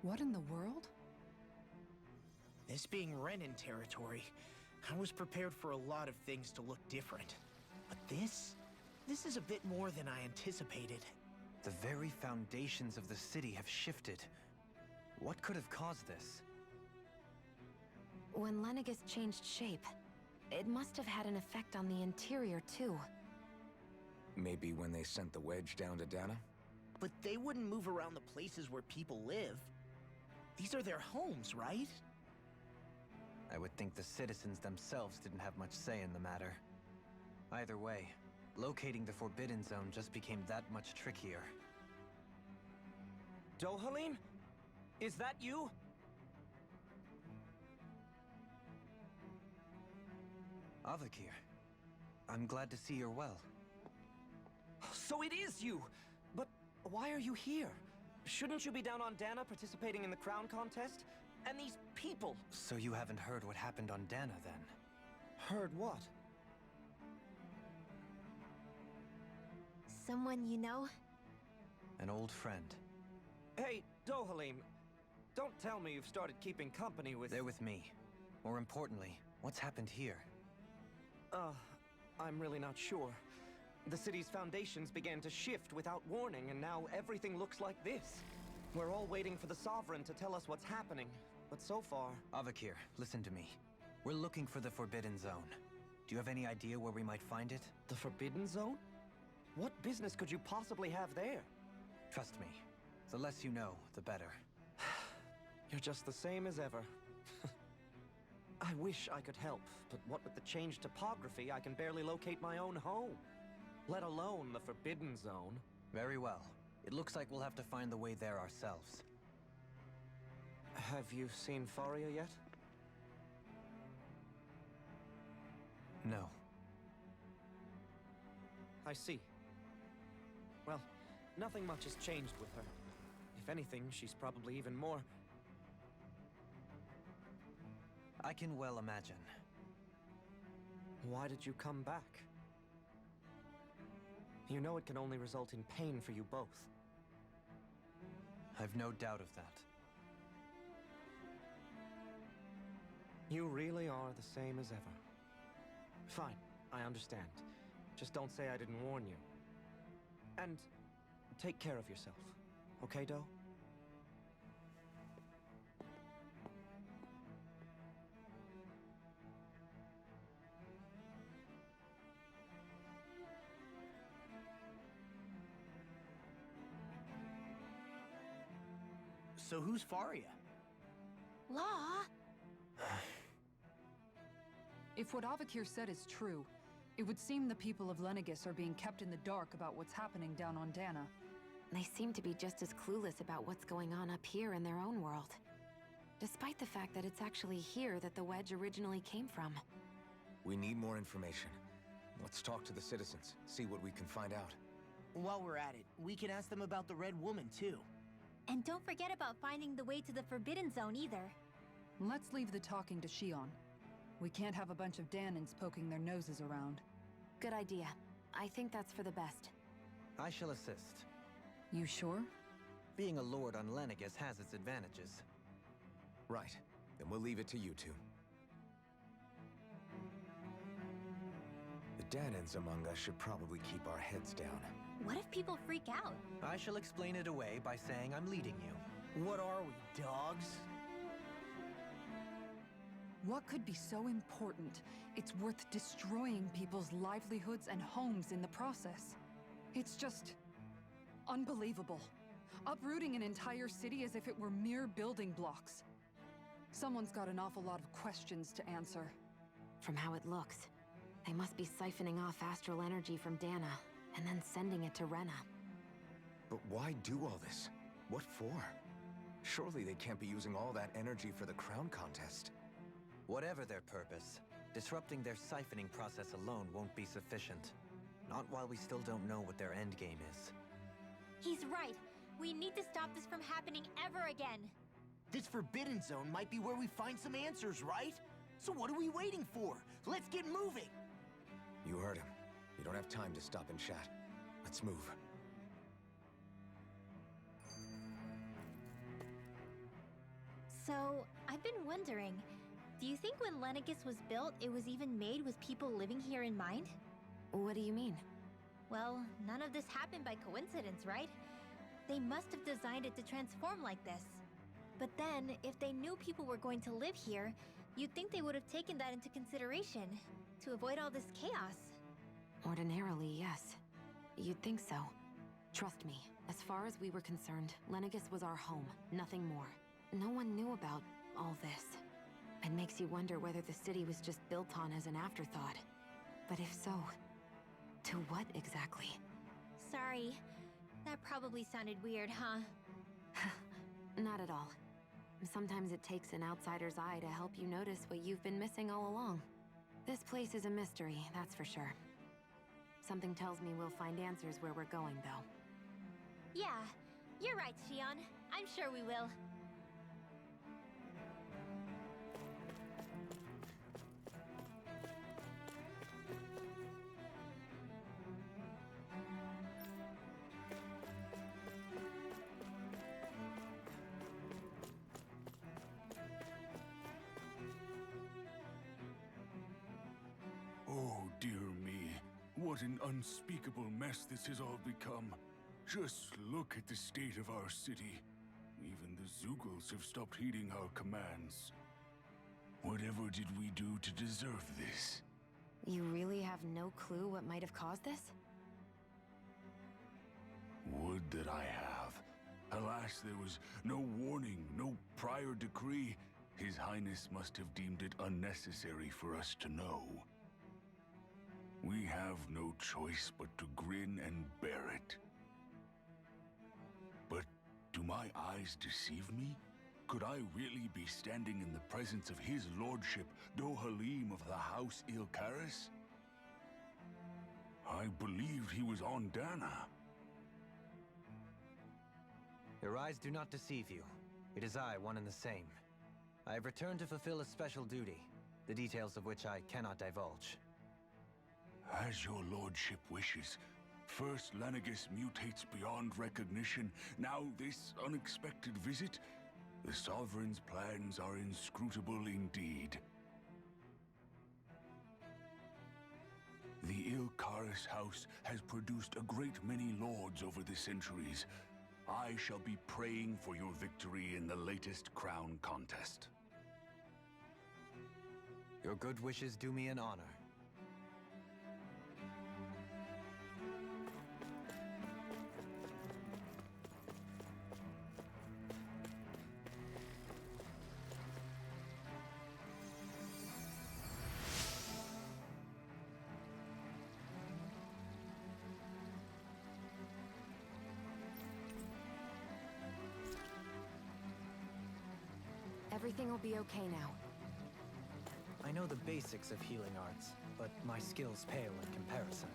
What in the world? This being Renan territory, I was prepared for a lot of things to look different. But this is a bit more than I anticipated. The very foundations of the city have shifted. What could have caused this? When Lenegis changed shape, it must have had an effect on the interior too. Maybe when they sent the wedge down to Dana? But they wouldn't move around the places where people live. These are their homes, right? I would think the citizens themselves didn't have much say in the matter. Either way, locating the Forbidden Zone just became that much trickier. Dohalim? Is that you? Avakir, I'm glad to see you're well. So it is you! But why are you here? Shouldn't you be down on Dana participating in the crown contest? And these people! So you haven't heard what happened on Dana, then? Heard what? Someone you know? An old friend. Hey, Dohalim, don't tell me you've started keeping company with... They're with me. More importantly, what's happened here? I'm really not sure. The city's foundations began to shift without warning, and now everything looks like this. We're all waiting for the Sovereign to tell us what's happening, but so far... Avakir, listen to me. We're looking for the Forbidden Zone. Do you have any idea where we might find it? The Forbidden Zone? What business could you possibly have there? Trust me. The less you know, the better. You're just the same as ever. I wish I could help, but what with the changed topography, I can barely locate my own home. Let alone the Forbidden Zone. Very well. It looks like we'll have to find the way there ourselves. Have you seen Faria yet? No. I see. Well, nothing much has changed with her. If anything, she's probably even more... I can well imagine. Why did you come back? You know it can only result in pain for you both. I've no doubt of that. You really are the same as ever. Fine, I understand. Just don't say I didn't warn you. And take care of yourself, okay, Do? So who's Faria? Law? If what Avakir said is true, it would seem the people of Lenegis are being kept in the dark about what's happening down on Dana. They seem to be just as clueless about what's going on up here in their own world. Despite the fact that it's actually here that the wedge originally came from. We need more information. Let's talk to the citizens, see what we can find out. While we're at it, we can ask them about the Red Woman, too. And don't forget about finding the way to the Forbidden Zone either. Let's leave the talking to Shion. We can't have a bunch of Danans poking their noses around. Good idea. I think that's for the best. I shall assist. You sure? Being a lord on Lenegis has its advantages. Right. Then we'll leave it to you two. The Danans among us should probably keep our heads down. What if people freak out? I shall explain it away by saying I'm leading you. What are we, dogs? What could be so important? It's worth destroying people's livelihoods and homes in the process. It's just... unbelievable. Uprooting an entire city as if it were mere building blocks. Someone's got an awful lot of questions to answer. From how it looks, they must be siphoning off astral energy from Dana, and then sending it to Rena. But why do all this? What for? Surely they can't be using all that energy for the crown contest. Whatever their purpose, disrupting their siphoning process alone won't be sufficient. Not while we still don't know what their endgame is. He's right. We need to stop this from happening ever again. This Forbidden Zone might be where we find some answers, right? So what are we waiting for? Let's get moving! You heard him. We don't have time to stop and chat. Let's move. So, I've been wondering, do you think when Lenegis was built, it was even made with people living here in mind? What do you mean? Well, none of this happened by coincidence, right? They must have designed it to transform like this. But then, if they knew people were going to live here, you'd think they would have taken that into consideration, to avoid all this chaos. Ordinarily, yes. You'd think so. Trust me, as far as we were concerned, Lenegis was our home, nothing more. No one knew about all this. It makes you wonder whether the city was just built on as an afterthought. But if so, to what exactly? Sorry. That probably sounded weird, huh? Not at all. Sometimes it takes an outsider's eye to help you notice what you've been missing all along. This place is a mystery, that's for sure. Something tells me we'll find answers where we're going, though. Yeah, you're right, Shion. I'm sure we will. Oh, dear me. What an unspeakable mess this has all become. Just look at the state of our city. Even the Zeugles have stopped heeding our commands. Whatever did we do to deserve this? You really have no clue what might have caused this? Would that I have. Alas, there was no warning, no prior decree. His Highness must have deemed it unnecessary for us to know. We have no choice but to grin and bear it. But do my eyes deceive me? Could I really be standing in the presence of his lordship, Dohalim of the House Ilkaris? I believed he was on Dana. Your eyes do not deceive you. It is I, one and the same. I have returned to fulfill a special duty, the details of which I cannot divulge. As your lordship wishes. First Lenegis mutates beyond recognition, now this unexpected visit. The Sovereign's plans are inscrutable indeed. The Ilkaris house has produced a great many lords over the centuries. I shall be praying for your victory in the latest crown contest. Your good wishes do me an honor. Everything will be okay now. I know the basics of healing arts, but my skills pale in comparison.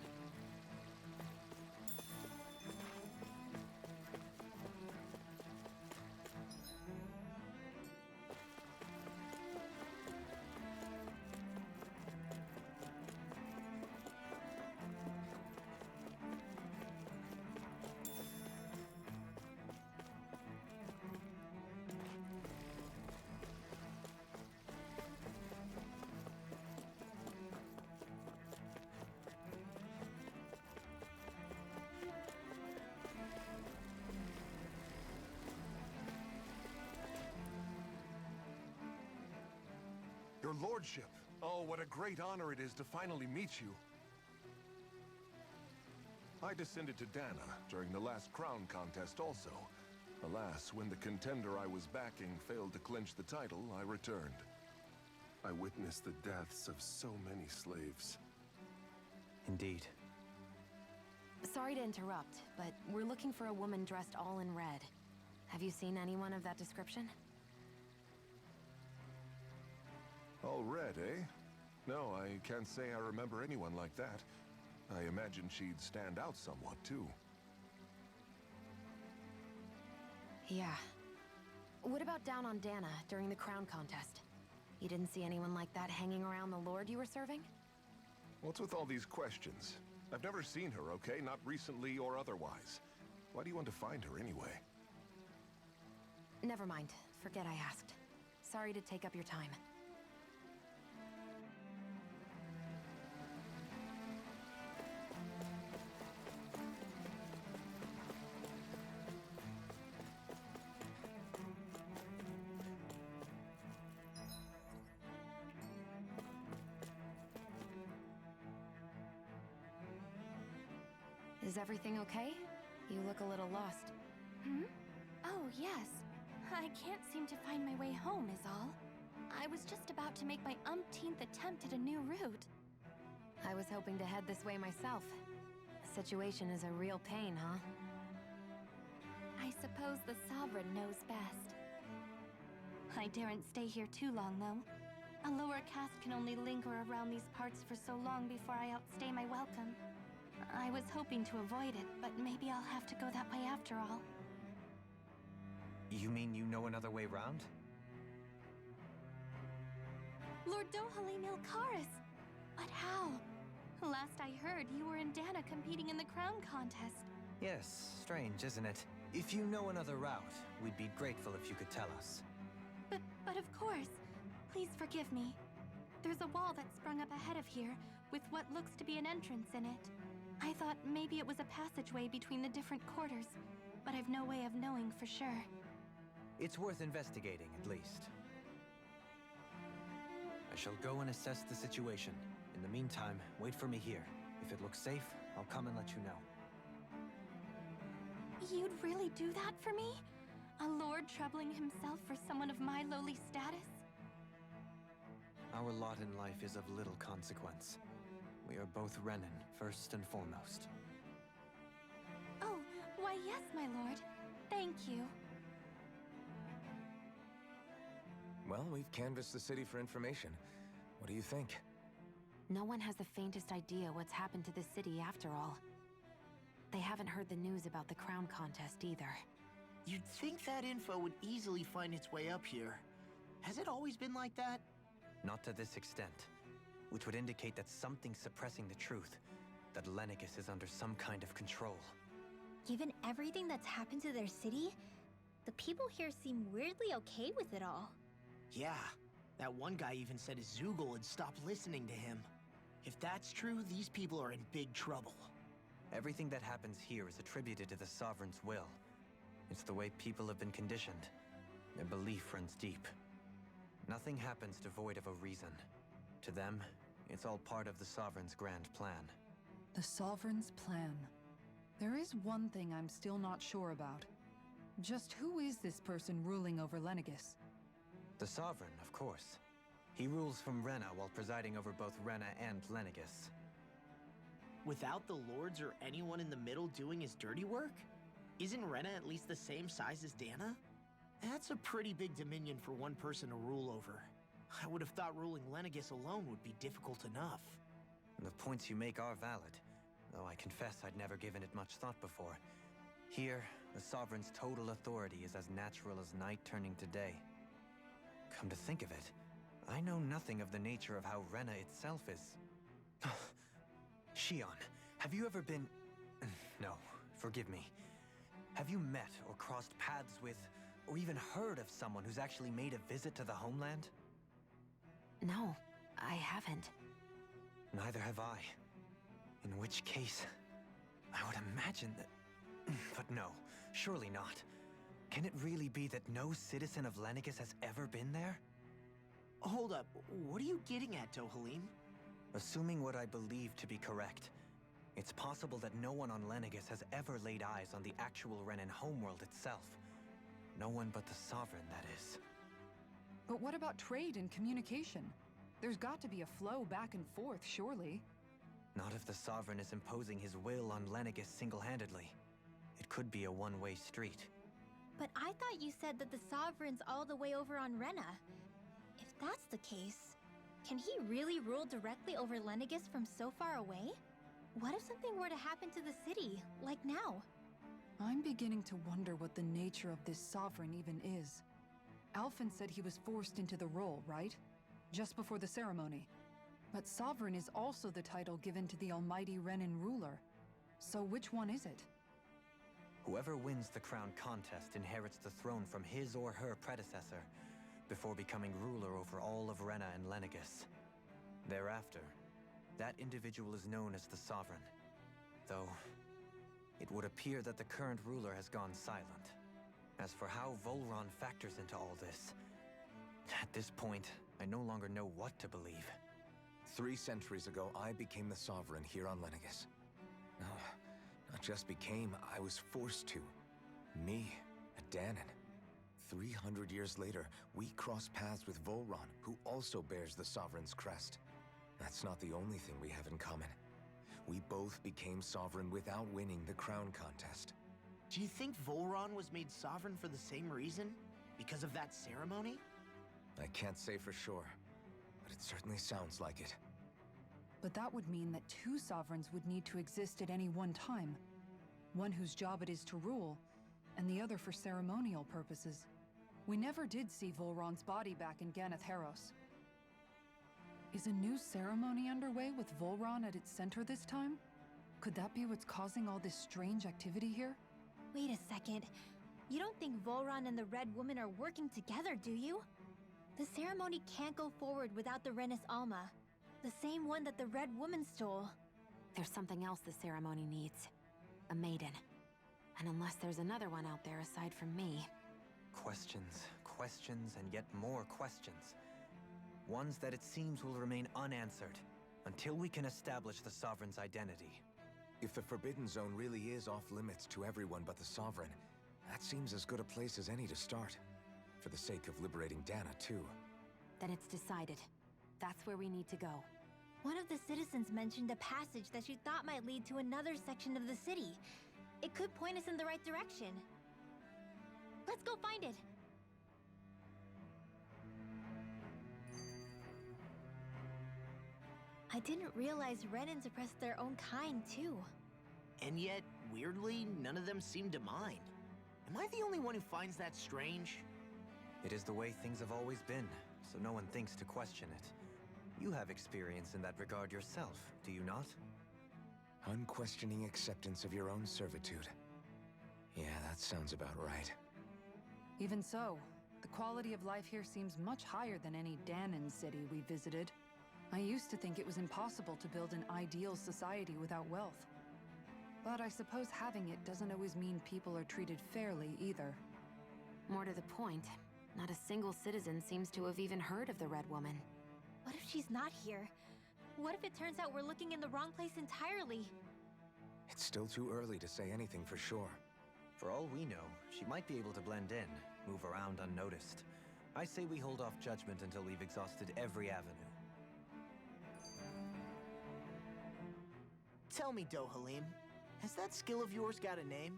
Your lordship! Oh, what a great honor it is to finally meet you. I descended to Dana during the last crown contest also. Alas, when the contender I was backing failed to clinch the title, I returned. I witnessed the deaths of so many slaves. Indeed. Sorry to interrupt, but we're looking for a woman dressed all in red. Have you seen anyone of that description? All red, eh? No, I can't say I remember anyone like that. I imagine she'd stand out somewhat, too. Yeah. What about down on Dana during the crown contest? You didn't see anyone like that hanging around the lord you were serving? What's with all these questions? I've never seen her, okay? Not recently or otherwise. Why do you want to find her anyway? Never mind. Forget I asked. Sorry to take up your time. Is everything okay? You look a little lost. Hmm? Oh, yes. I can't seem to find my way home, is all. I was just about to make my umpteenth attempt at a new route. I was hoping to head this way myself. The situation is a real pain, huh? I suppose the Sovereign knows best. I daren't stay here too long, though. A lower caste can only linger around these parts for so long before I outstay my welcome. I was hoping to avoid it, but maybe I'll have to go that way after all. You mean you know another way round? Lord Dohalim Ilkaris! But how? Last I heard, you were in Dana competing in the crown contest. Yes, strange, isn't it? If you know another route, we'd be grateful if you could tell us. But of course. Please forgive me. There's a wall that sprung up ahead of here, with what looks to be an entrance in it. I thought maybe it was a passageway between the different quarters, but I've no way of knowing for sure. It's worth investigating, at least. I shall go and assess the situation. In the meantime, wait for me here. If it looks safe, I'll come and let you know. You'd really do that for me? A lord troubling himself for someone of my lowly status? Our lot in life is of little consequence. We are both Renan, first and foremost. Oh, why yes, my lord. Thank you. Well, we've canvassed the city for information. What do you think? No one has the faintest idea what's happened to the city after all. They haven't heard the news about the crown contest either. You'd think that info would easily find its way up here. Has it always been like that? Not to this extent, which would indicate that something's suppressing the truth, that Lenegis is under some kind of control. Given everything that's happened to their city, the people here seem weirdly okay with it all. Yeah, that one guy even said his Zoogle had stopped listening to him. If that's true, these people are in big trouble. Everything that happens here is attributed to the Sovereign's will. It's the way people have been conditioned. Their belief runs deep. Nothing happens devoid of a reason. To them, it's all part of the Sovereign's grand plan. The Sovereign's plan. There is one thing I'm still not sure about. Just who is this person ruling over Lenegis? The Sovereign, of course. He rules from Rena while presiding over both Rena and Lenegis. Without the lords or anyone in the middle doing his dirty work? Isn't Rena at least the same size as Dana? That's a pretty big dominion for one person to rule over. I would have thought ruling Lenegis alone would be difficult enough. The points you make are valid, though I confess I'd never given it much thought before. Here, the Sovereign's total authority is as natural as night turning to day. Come to think of it, I know nothing of the nature of how Rena itself is. Shion, have you ever been... No, forgive me. Have you met or crossed paths with, or even heard of someone who's actually made a visit to the homeland? No, I haven't. Neither have I. In which case, I would imagine that... But no, surely not. Can it really be that no citizen of Lenegis has ever been there? Hold up, what are you getting at, Dohalim? Assuming what I believe to be correct, it's possible that no one on Lenegis has ever laid eyes on the actual Renan homeworld itself. No one but the Sovereign, that is. But what about trade and communication? There's got to be a flow back and forth, surely. Not if the Sovereign is imposing his will on Lenegis single-handedly. It could be a one-way street. But I thought you said that the Sovereign's all the way over on Rena. If that's the case, can he really rule directly over Lenegis from so far away? What if something were to happen to the city, like now? I'm beginning to wonder what the nature of this Sovereign even is. Alphen said he was forced into the role, right? Just before the ceremony. But Sovereign is also the title given to the almighty Renan ruler. So which one is it? Whoever wins the crown contest inherits the throne from his or her predecessor. before becoming ruler over all of Rena and Lenegis. Thereafter, that individual is known as the Sovereign, though it would appear that the current ruler has gone silent. As for how Volron factors into all this, at this point, I no longer know what to believe. 3 centuries ago, I became the Sovereign here on Lenegis. No, not just became, I was forced to. Me, a Danon. 300 years later, we cross paths with Volron, who also bears the Sovereign's crest. That's not the only thing we have in common. We both became Sovereign without winning the crown contest. Do you think Volron was made sovereign for the same reason? Because of that ceremony? I can't say for sure, but it certainly sounds like it. But that would mean that 2 sovereigns would need to exist at any one time. One whose job it is to rule, and the other for ceremonial purposes. We never did see Volron's body back in Ganatheros. Is a new ceremony underway with Volron at its center this time? Could that be what's causing all this strange activity here? Wait a second. You don't think Volron and the Red Woman are working together, do you? The ceremony can't go forward without the Renis Alma. The same one that the Red Woman stole. There's something else the ceremony needs. A maiden. And unless there's another one out there aside from me... Questions, questions, and yet more questions. Ones that it seems will remain unanswered until we can establish the Sovereign's identity. If the Forbidden Zone really is off-limits to everyone but the Sovereign, that seems as good a place as any to start. For the sake of liberating Dana, too. Then it's decided. That's where we need to go. One of the citizens mentioned a passage that she thought might lead to another section of the city. It could point us in the right direction. Let's go find it! I didn't realize Renans oppressed their own kind, too. And yet, weirdly, none of them seem to mind. Am I the only one who finds that strange? It is the way things have always been, so no one thinks to question it. You have experience in that regard yourself, do you not? Unquestioning acceptance of your own servitude. Yeah, that sounds about right. Even so, the quality of life here seems much higher than any Danon city we visited. I used to think it was impossible to build an ideal society without wealth. But I suppose having it doesn't always mean people are treated fairly either. More to the point, not a single citizen seems to have even heard of the Red Woman. What if she's not here? What if it turns out we're looking in the wrong place entirely? It's still too early to say anything for sure. For all we know, she might be able to blend in, move around unnoticed. I say we hold off judgment until we've exhausted every avenue. Tell me, Dohalim, has that skill of yours got a name?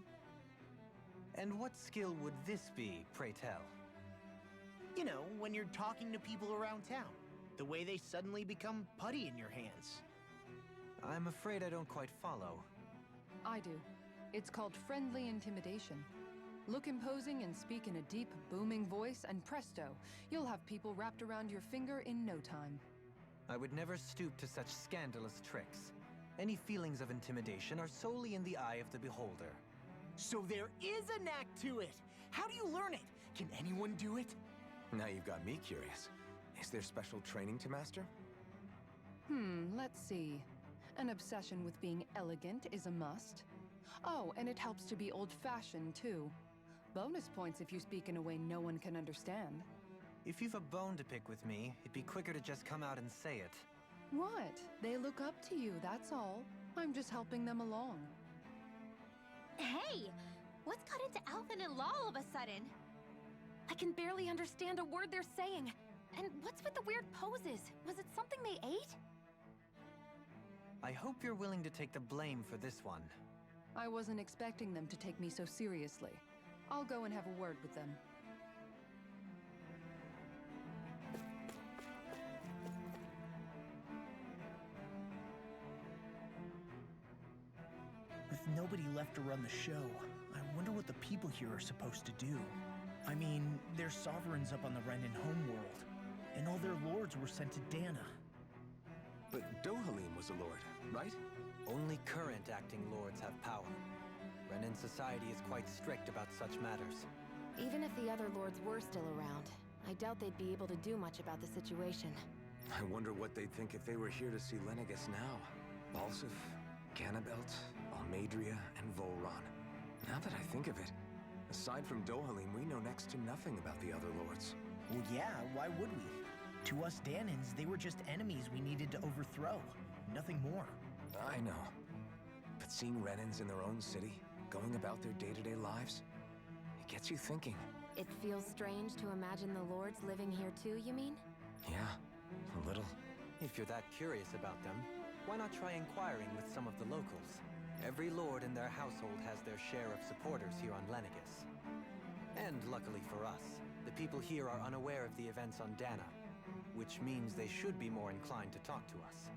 And what skill would this be, pray tell? You know, when you're talking to people around town. The way they suddenly become putty in your hands. I'm afraid I don't quite follow. I do. It's called friendly intimidation. Look imposing and speak in a deep, booming voice, and presto, you'll have people wrapped around your finger in no time. I would never stoop to such scandalous tricks. Any feelings of intimidation are solely in the eye of the beholder. So there is a knack to it! How do you learn it? Can anyone do it? Now you've got me curious. Is there special training to master? Let's see. An obsession with being elegant is a must. Oh, and it helps to be old-fashioned, too. Bonus points if you speak in a way no one can understand. If you've a bone to pick with me, it'd be quicker to just come out and say it. What? They look up to you, that's all. I'm just helping them along. Hey! What's got into Alvin and Law all of a sudden? I can barely understand a word they're saying. And what's with the weird poses? Was it something they ate? I hope you're willing to take the blame for this one. I wasn't expecting them to take me so seriously. I'll go and have a word with them. With nobody left to run the show, I wonder what the people here are supposed to do. I mean, there's sovereigns up on the Renan homeworld, and all their lords were sent to Dana. But Dohalim was a lord, right? Only current acting lords have power. Renan society is quite strict about such matters. Even if the other lords were still around, I doubt they'd be able to do much about the situation. I wonder what they'd think if they were here to see Lenegis now. Balsif, Ganabelt, Almadria, and Volron. Now that I think of it, aside from Dohalim, we know next to nothing about the other lords. Well, yeah, why would we? To us Danans, they were just enemies we needed to overthrow. Nothing more. I know. But seeing Renans in their own city, going about their day-to-day lives, it gets you thinking. It feels strange to imagine the lords living here too, you mean? Yeah, a little. If you're that curious about them, why not try inquiring with some of the locals? Every lord in their household has their share of supporters here on Lenegis. And luckily for us, the people here are unaware of the events on Dana, which means they should be more inclined to talk to us.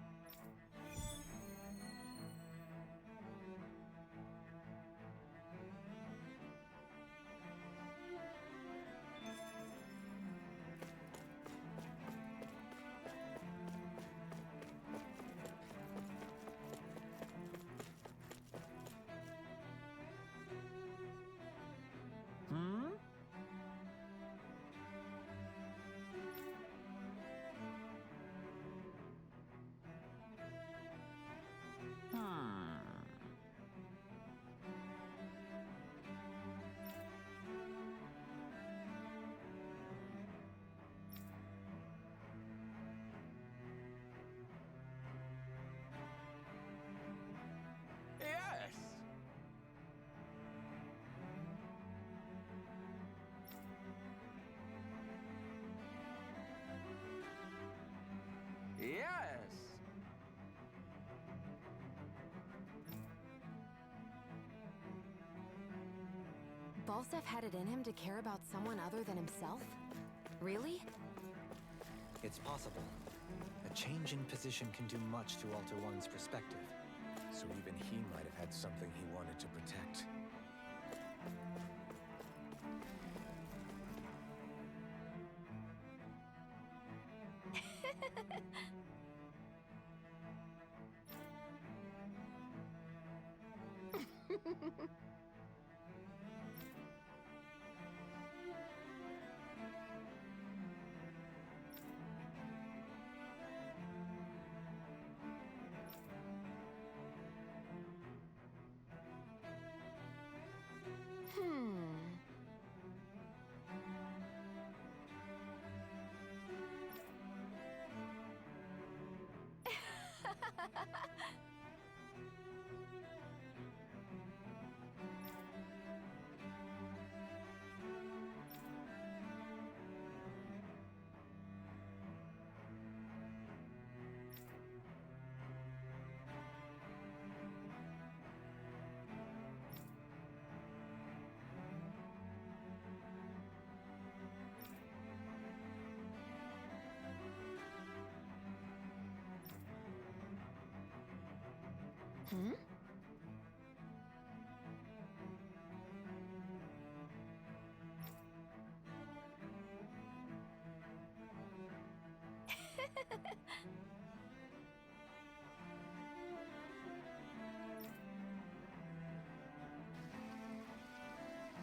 Yes! Balsef had it in him to care about someone other than himself? Really? It's possible. A change in position can do much to alter one's perspective. So even he might have had something he wanted to protect. Hmm?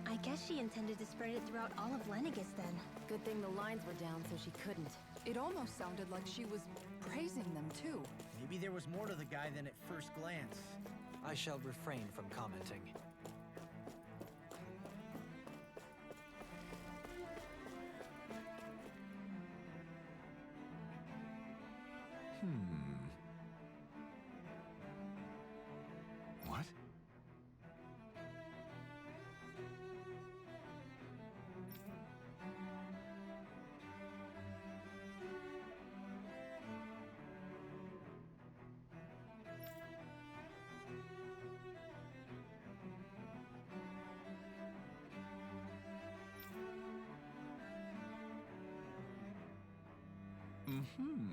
I guess she intended to spread it throughout all of Lenegis then. Good thing the lines were down so she couldn't. It almost sounded like she was praising them too. Maybe there was more to the guy than at first glance. I shall refrain from commenting. What? Mm-hmm.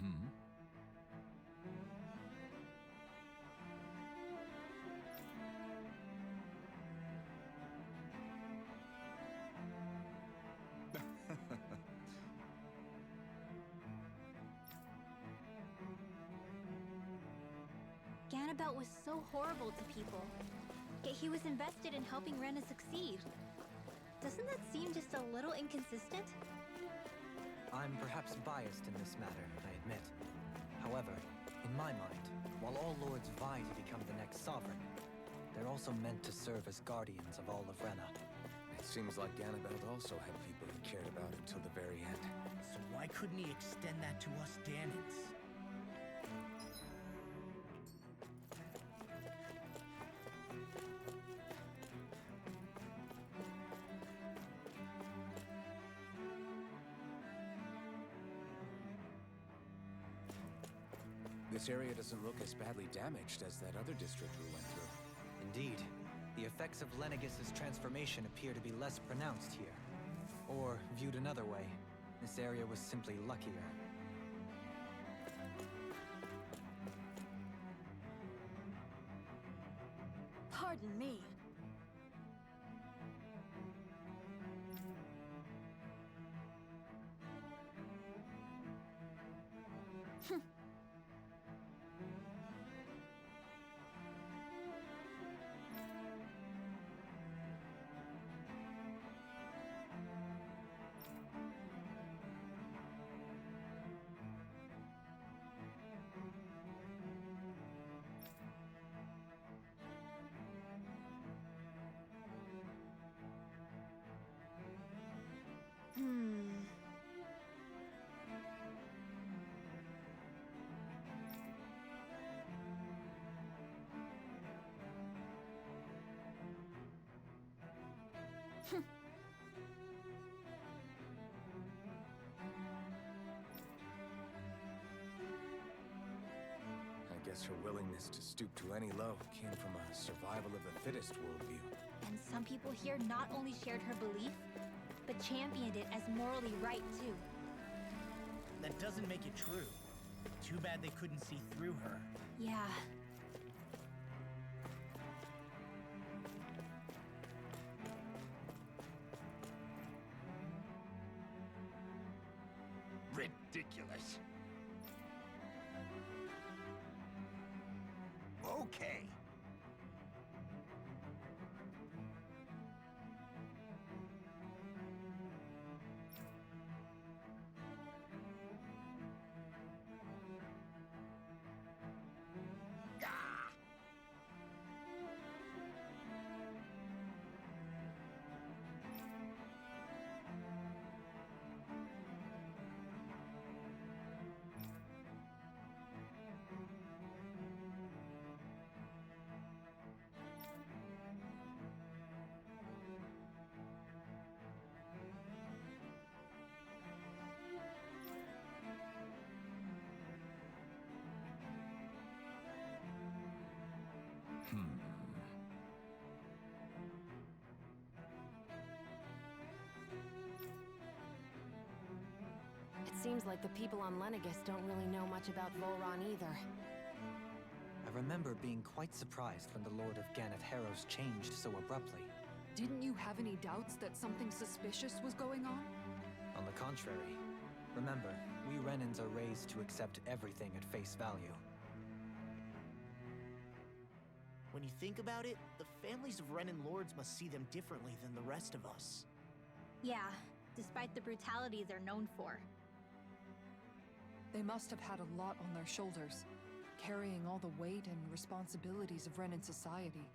Mm-hmm. Ganabelt was so horrible to people, yet he was invested in helping Rena succeed. Doesn't that seem just a little inconsistent? I'm perhaps biased in this matter, I admit. However, in my mind, while all lords vie to become the next sovereign, they're also meant to serve as guardians of all of Rena. It seems like Ganabelt also had people he cared about until the very end. So why couldn't he extend that to us Danans? This area doesn't look as badly damaged as that other district we went through. Indeed, the effects of Lenegis' transformation appear to be less pronounced here. Or, viewed another way, this area was simply luckier. Pardon me. I guess her willingness to stoop to any low came from a survival of the fittest worldview. And some people here not only shared her belief, but championed it as morally right too. That doesn't make it true. Too bad they couldn't see through her. Yeah. Ridiculous. Okay. It seems like the people on Lenegis don't really know much about Volron either. I remember being quite surprised when the Lord of Ganath Harros changed so abruptly. Didn't you have any doubts that something suspicious was going on? On the contrary, remember, we Renans are raised to accept everything at face value. When you think about it, the families of Renan lords must see them differently than the rest of us. Yeah, despite the brutality they're known for. They must have had a lot on their shoulders, carrying all the weight and responsibilities of Renan society.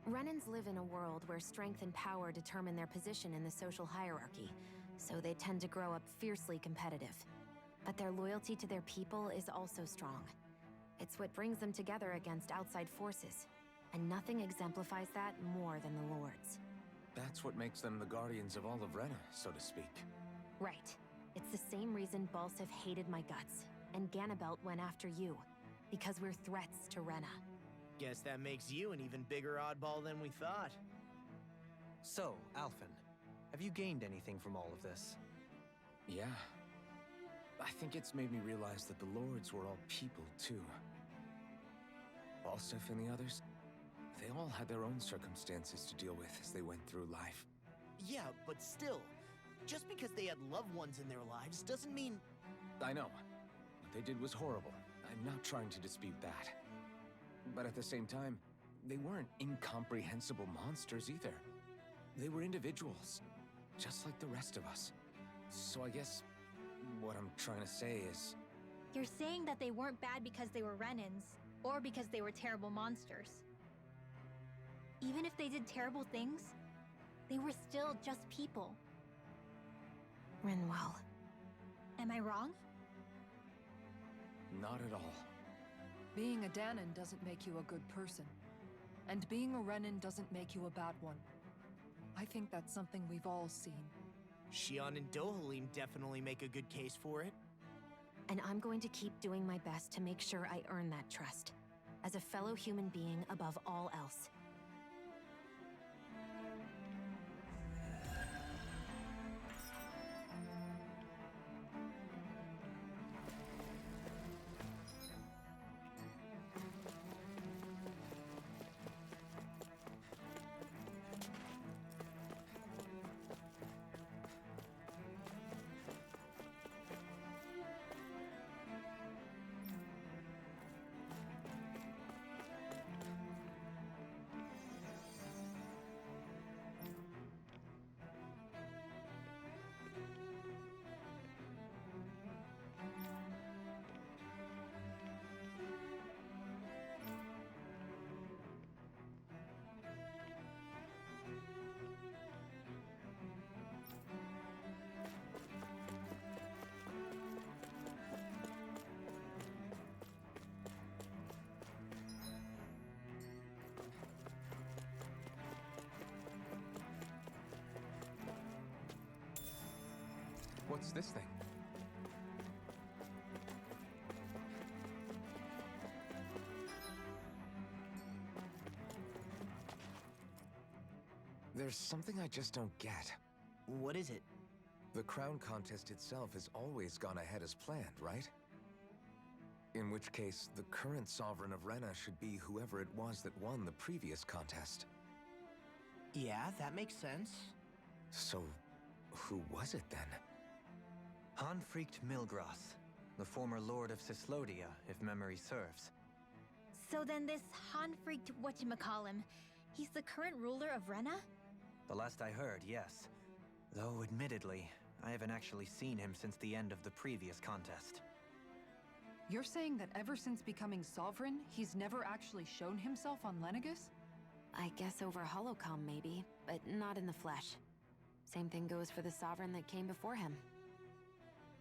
Renans live in a world where strength and power determine their position in the social hierarchy, so they tend to grow up fiercely competitive. But their loyalty to their people is also strong. It's what brings them together against outside forces, and nothing exemplifies that more than the Lords. That's what makes them the guardians of all of Rena, so to speak. Right. It's the same reason Balsif hated my guts, and Ganabelt went after you. Because we're threats to Rena. Guess that makes you an even bigger oddball than we thought. So, Alphen, have you gained anything from all of this? Yeah. I think it's made me realize that the Lords were all people, too. Balsif and the others, they all had their own circumstances to deal with as they went through life. Yeah, but still, just because they had loved ones in their lives doesn't mean... I know. What they did was horrible. I'm not trying to dispute that. But at the same time, they weren't incomprehensible monsters either. They were individuals, just like the rest of us. So I guess what I'm trying to say is... You're saying that they weren't bad because they were Renans, or because they were terrible monsters. Even if they did terrible things, they were still just people. Rinwell. Am I wrong? Not at all. Being a Danon doesn't make you a good person. And being a Renan doesn't make you a bad one. I think that's something we've all seen. Xion and Dohalim definitely make a good case for it. And I'm going to keep doing my best to make sure I earn that trust. As a fellow human being above all else. What's this thing? There's something I just don't get. What is it? The crown contest itself has always gone ahead as planned, right? In which case, the current Sovereign of Rena should be whoever it was that won the previous contest. Yeah, that makes sense. So, who was it then? Hanfricht Milgras, the former Lord of Cislodia, if memory serves. So then this Hanfricht whatchamacallem, he's the current ruler of Rena? The last I heard, yes. Though, admittedly, I haven't actually seen him since the end of the previous contest. You're saying that ever since becoming Sovereign, he's never actually shown himself on Lenegis? I guess over holocom maybe, but not in the flesh. Same thing goes for the Sovereign that came before him.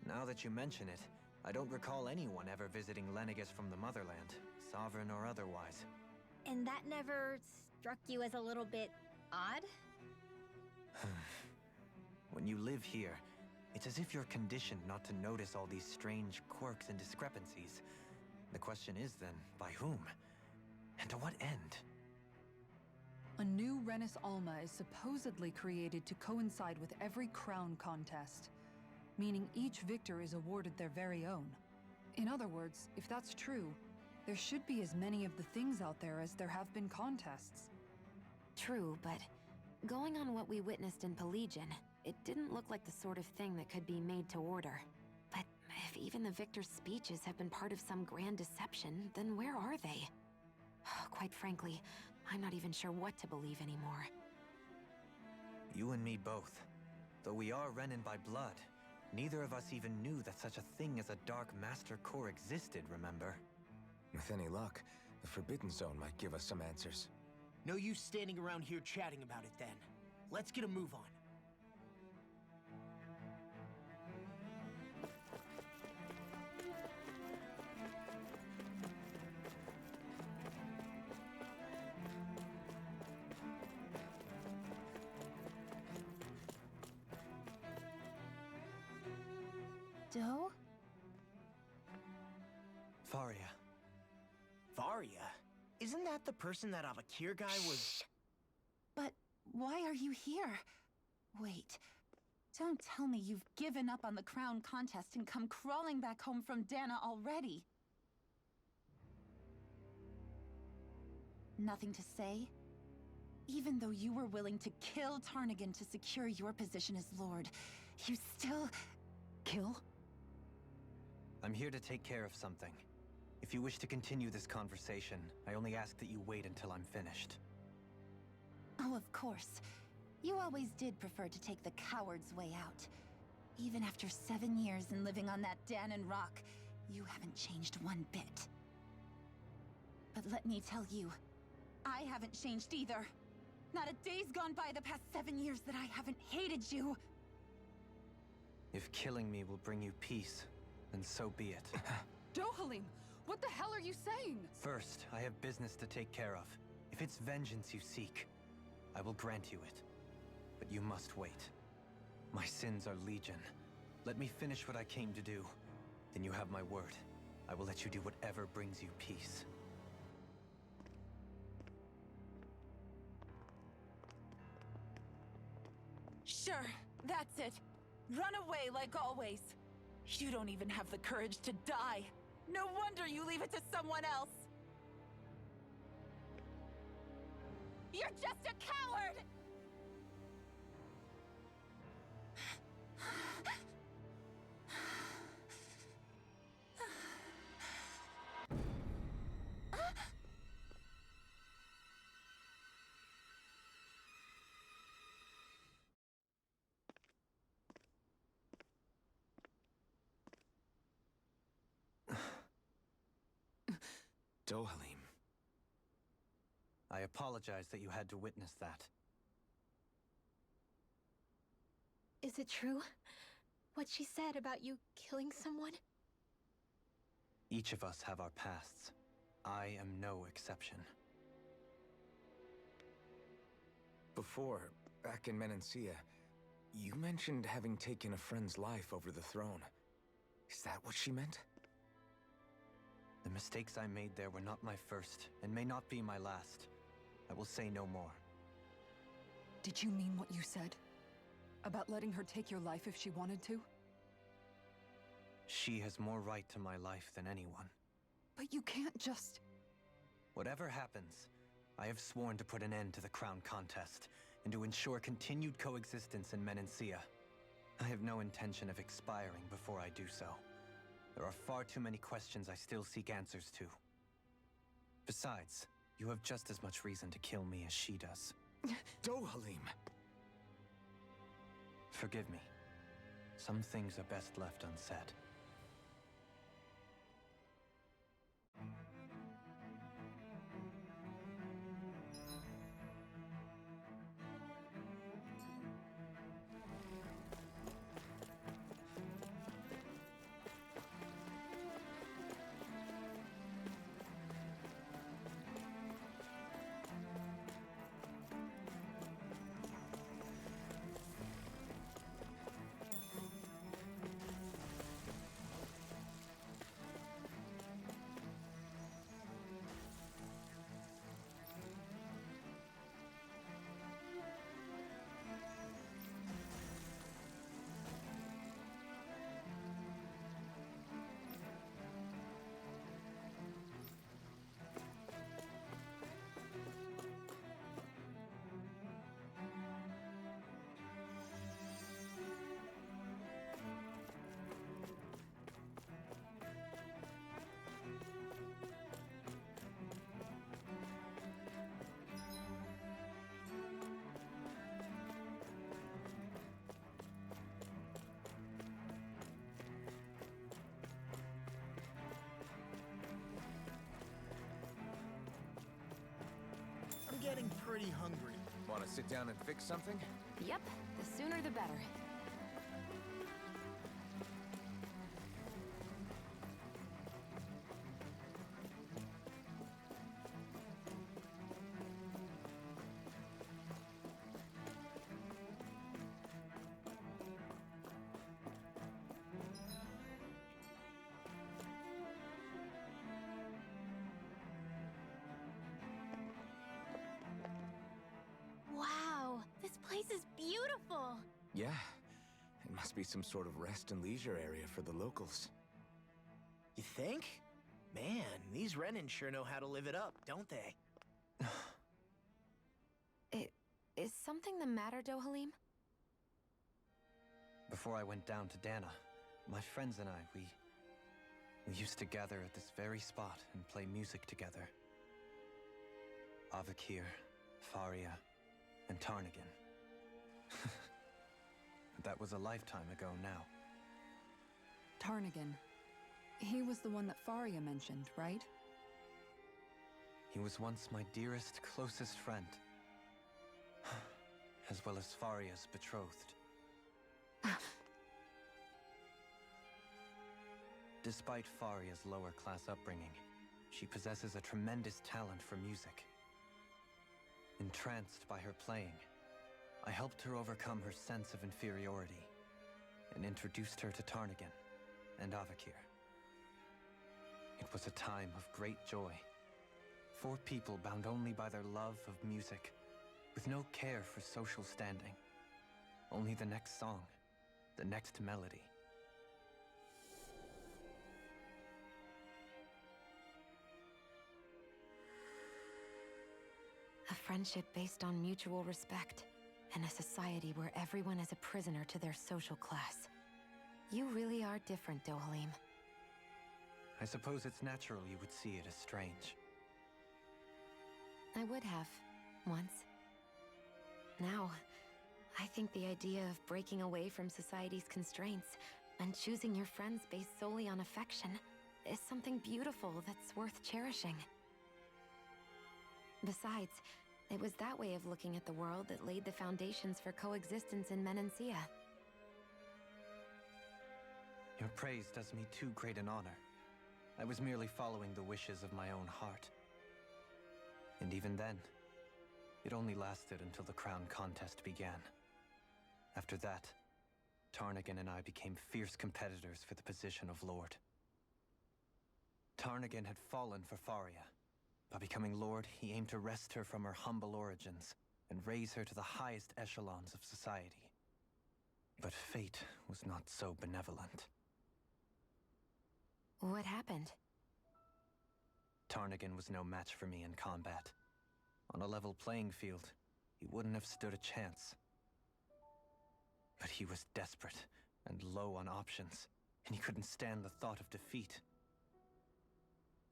Now that you mention it, I don't recall anyone ever visiting Lenegis from the motherland, Sovereign or otherwise. And that never struck you as a little bit odd? When you live here, it's as if you're conditioned not to notice all these strange quirks and discrepancies. The question is then, by whom? And to what end? A new Renis Alma is supposedly created to coincide with every crown contest, meaning each victor is awarded their very own. In other words, if that's true, there should be as many of the things out there as there have been contests. True, but going on what we witnessed in Pelagian, it didn't look like the sort of thing that could be made to order. But if even the victor's speeches have been part of some grand deception, then where are they? Quite frankly, I'm not even sure what to believe anymore. You and me both. Though we are Renin by blood, neither of us even knew that such a thing as a Dark Master Core existed, remember? With any luck, the Forbidden Zone might give us some answers. No use standing around here chatting about it then. Let's get a move on. Doe? Faria. Varia? Isn't that the person that Avakir guy was... But why are you here? Wait, Don't tell me you've given up on the crown contest and come crawling back home from Dana already. Nothing to say? Even though you were willing to kill Tarnigan to secure your position as Lord, you still... Kill? I'm here to take care of something. If you wish to continue this conversation, I only ask that you wait until I'm finished. Oh, of course. You always did prefer to take the coward's way out. Even after 7 years and living on that Danon rock, you haven't changed one bit. But let me tell you, I haven't changed either. Not a day's gone by the past 7 years that I haven't hated you. If killing me will bring you peace, then so be it. Dohalim, what the hell are you saying? First, I have business to take care of. If it's vengeance you seek, I will grant you it. But you must wait. My sins are legion. Let me finish what I came to do. Then you have my word. I will let you do whatever brings you peace. Sure, that's it. Run away like always. You don't even have the courage to die. No wonder you leave it to someone else. You're just a coward! Dohalim. I apologize that you had to witness that. Is it true? What she said about you killing someone? Each of us have our pasts. I am no exception. Before, back in Menancia, you mentioned having taken a friend's life over the throne. Is that what she meant? The mistakes I made there were not my first, and may not be my last. I will say no more. Did you mean what you said? About letting her take your life if she wanted to? She has more right to my life than anyone. But you can't just... Whatever happens, I have sworn to put an end to the crown contest, and to ensure continued coexistence in Menancia. I have no intention of expiring before I do so. There are far too many questions I still seek answers to. Besides, you have just as much reason to kill me as she does. Dohalim! Forgive me. Some things are best left unsaid. I'm getting pretty hungry. Want to sit down and fix something? Yep, the sooner the better. Wow, this place is beautiful. Yeah, must be some sort of rest and leisure area for the locals. You think? Man, these Renan sure know how to live it up, don't they? Is something the matter, Dohalim? Before I went down to Dana, my friends and I, we used to gather at this very spot and play music together. Avakir, Faria, and Tarnagan. That was a lifetime ago now. Tarnagan. He was the one that Faria mentioned, right? He was once my dearest, closest friend. As well as Faria's betrothed. Despite Faria's lower-class upbringing, she possesses a tremendous talent for music. Entranced by her playing, I helped her overcome her sense of inferiority and introduced her to Tarnagan and Avakir. It was a time of great joy. 4 people bound only by their love of music, with no care for social standing. Only the next song, the next melody. A friendship based on mutual respect, and a society where everyone is a prisoner to their social class. You really are different, Dohalim. I suppose it's natural you would see it as strange. I would have, once. Now, I think the idea of breaking away from society's constraints and choosing your friends based solely on affection is something beautiful that's worth cherishing. Besides, it was that way of looking at the world that laid the foundations for coexistence in Menancia. Your praise does me too great an honor. I was merely following the wishes of my own heart. And even then, it only lasted until the crown contest began. After that, Tarnagan and I became fierce competitors for the position of Lord. Tarnagan had fallen for Faria. By becoming Lord, he aimed to wrest her from her humble origins and raise her to the highest echelons of society. But fate was not so benevolent. What happened? Tarnagan was no match for me in combat. On a level playing field, he wouldn't have stood a chance. But he was desperate and low on options, and he couldn't stand the thought of defeat.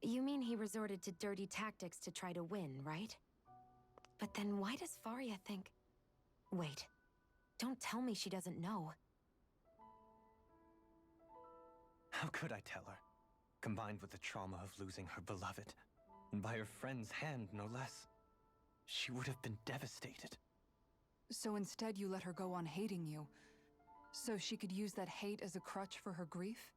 You mean he resorted to dirty tactics to try to win, right? But then why does Faria think... Wait, don't tell me she doesn't know. How could I tell her? Combined with the trauma of losing her beloved, and by her friend's hand, no less. She would have been devastated. So instead you let her go on hating you, so she could use that hate as a crutch for her grief?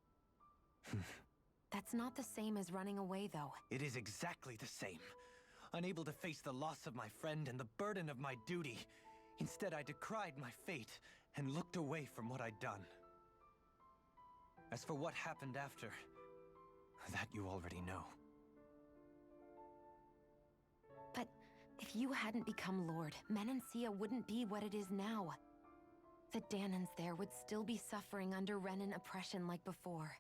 That's not the same as running away, though. It is exactly the same. Unable to face the loss of my friend and the burden of my duty. Instead, I decried my fate and looked away from what I'd done. As for what happened after, that you already know. But if you hadn't become Lord, Menancia wouldn't be what it is now. The Danans there would still be suffering under Renan oppression like before.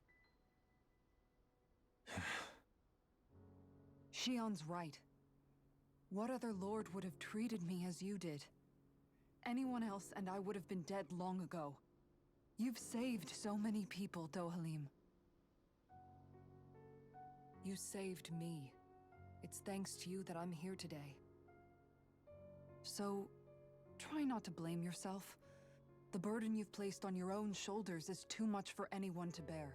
Shion's right. What other lord would have treated me as you did? Anyone else and I would have been dead long ago. You've saved so many people, Dohalim. You saved me. It's thanks to you that I'm here today. So, try not to blame yourself. The burden you've placed on your own shoulders is too much for anyone to bear.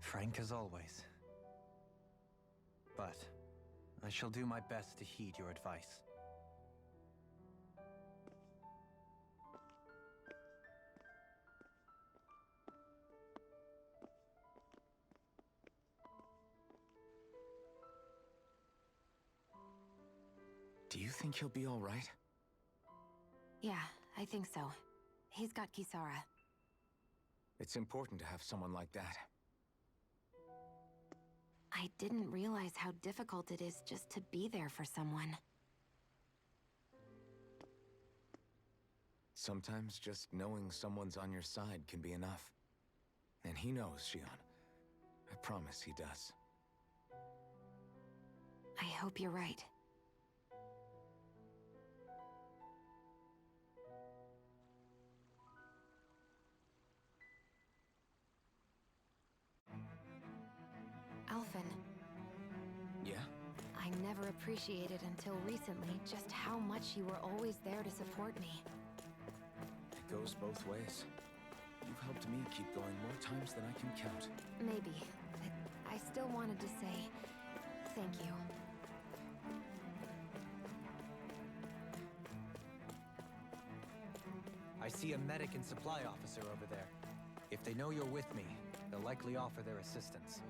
Frank as always. But I shall do my best to heed your advice. Do you think he'll be all right? Yeah, I think so. He's got Kisara. It's important to have someone like that. I didn't realize how difficult it is just to be there for someone. Sometimes just knowing someone's on your side can be enough. And he knows, Shion. I promise he does. I hope you're right. Alphen. Yeah? I never appreciated until recently just how much you were always there to support me. It goes both ways. You've helped me keep going more times than I can count. Maybe, but I still wanted to say thank you. I see a medic and supply officer over there. If they know you're with me, they'll likely offer their assistance.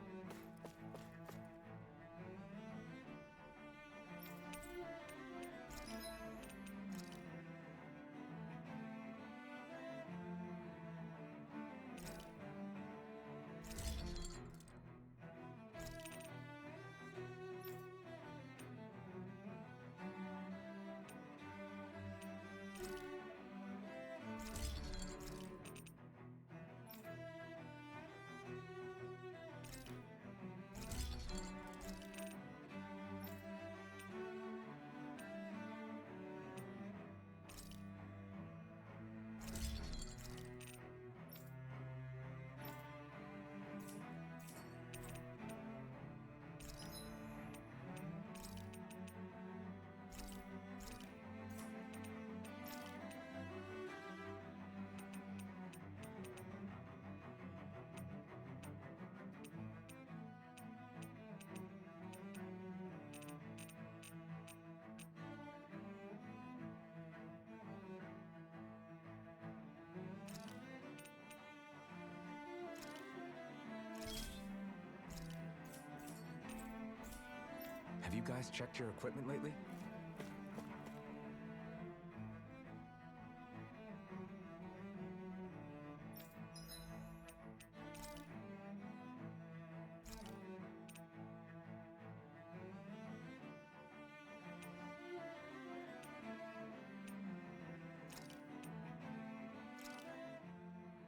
Have you guys checked your equipment lately?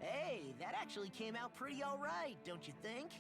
Hey, that actually came out pretty alright, don't you think?